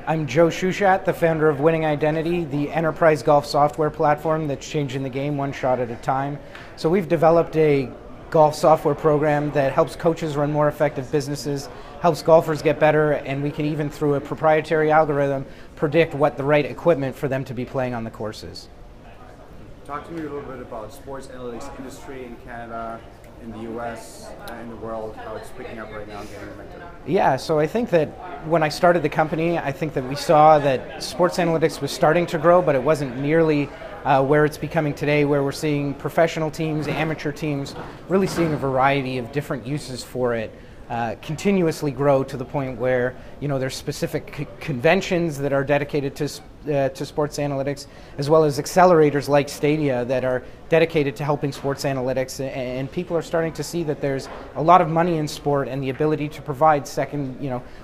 I'm Joe Shushat, the founder of Winning Identity, the enterprise golf software platform that's changing the game one shot at a time. So we've developed a golf software program that helps coaches run more effective businesses, helps golfers get better, and we can even, through a proprietary algorithm, predict what the right equipment for them to be playing on the course is. Talk to me a little bit about sports analytics industry in Canada, in the US, in the world, how it's picking up right now and getting momentum. Yeah, so I think that when I started the company, I think that we saw that sports analytics was starting to grow, but it wasn't nearly where it's becoming today, where we're seeing professional teams, amateur teams, really seeing a variety of different uses for it. Continuously grow to the point where there's specific conventions that are dedicated to sports analytics, as well as accelerators like Stadia that are dedicated to helping sports analytics. And people are starting to see that there's a lot of money in sport, and the ability to provide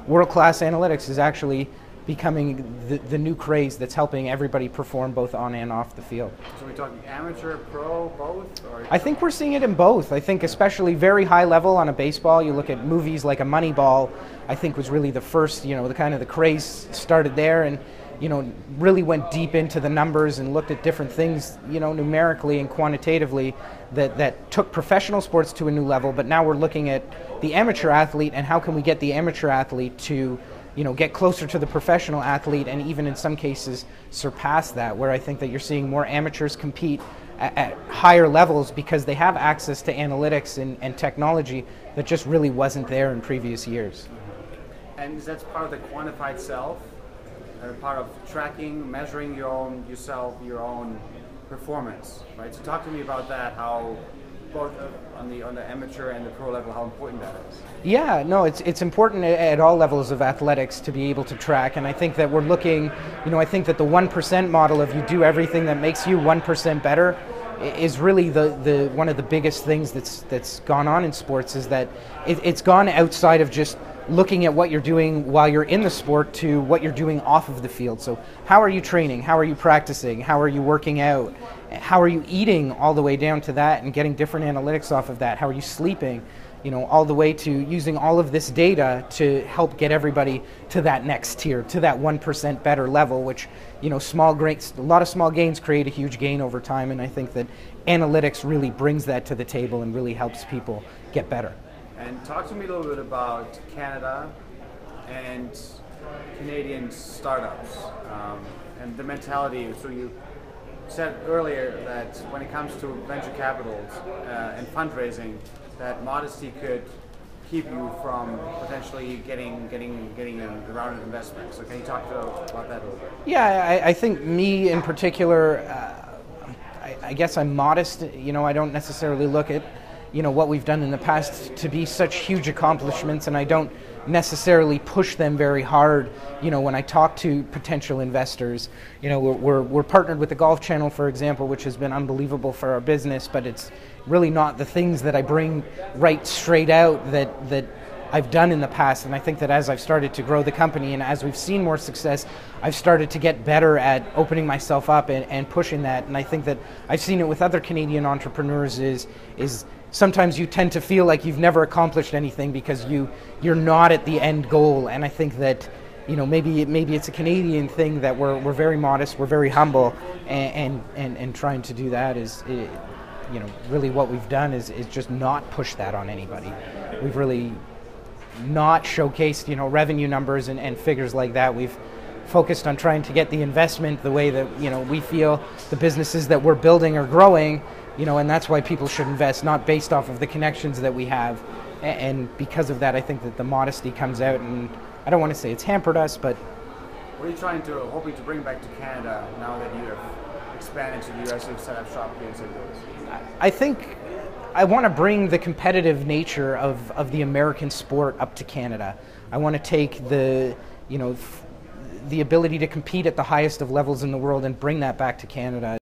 world-class analytics is actually becoming the new craze that's helping everybody perform both on and off the field. So we're talking amateur, pro, both? Or? I think we're seeing it in both. I think especially very high level on a baseball, you look at movies like a Moneyball, I think was really the first, the craze started there, and really went deep into the numbers and looked at different things, numerically and quantitatively that took professional sports to a new level. But now we're looking at the amateur athlete, and how can we get the amateur athlete to get closer to the professional athlete, and even in some cases surpass that, where I think that you're seeing more amateurs compete at higher levels because they have access to analytics and technology that just really wasn't there in previous years. And that's part of the quantified self, part of tracking, measuring your own performance, right? So talk to me about that, how both on the amateur and the pro level, how important that is. Yeah, no, it's important at all levels of athletics to be able to track, and I think that we're looking, I think that the 1% model of you do everything that makes you 1% better is really the one of the biggest things that's gone on in sports, is that it's gone outside of just looking at what you're doing while you're in the sport to what you're doing off of the field. So how are you training? How are you practicing? How are you working out? How are you eating, all the way down to that, and getting different analytics off of that? How are you sleeping? All the way to using all of this data to help get everybody to that next tier, to that 1% better level, which, a lot of small gains create a huge gain over time, and I think that analytics really brings that to the table and really helps people get better. And talk to me a little bit about Canada and Canadian startups and the mentality. So you said earlier that when it comes to venture capitals and fundraising, that modesty could keep you from potentially getting a round of investment. So can you talk about that a little bit? Yeah, I think me in particular, I guess I'm modest. I don't necessarily look at what we've done in the past to be such huge accomplishments, and I don't necessarily push them very hard. When I talk to potential investors, we're partnered with the Golf Channel, for example, which has been unbelievable for our business, but it's really not the things that I bring right straight out that I've done in the past. And I think that as I've started to grow the company and as we've seen more success, I've started to get better at opening myself up and pushing that. And I think that I've seen it with other Canadian entrepreneurs is sometimes you tend to feel like you've never accomplished anything because you're not at the end goal. And I think that maybe it's a Canadian thing, that we're very modest, we're very humble, and trying to do that is really what we've done is just not push that on anybody. We've really not showcased revenue numbers and figures like that. We've focused on trying to get the investment the way that we feel the businesses that we're building are growing, and that's why people should invest, not based off of the connections that we have. And because of that, I think that the modesty comes out, and I don't want to say it's hampered us, but what are you hoping to bring back to Canada now that you have expanded to the US and set up shop here in St. Louis? I think I want to bring the competitive nature of the American sport up to Canada. I want to take the ability to compete at the highest of levels in the world and bring that back to Canada.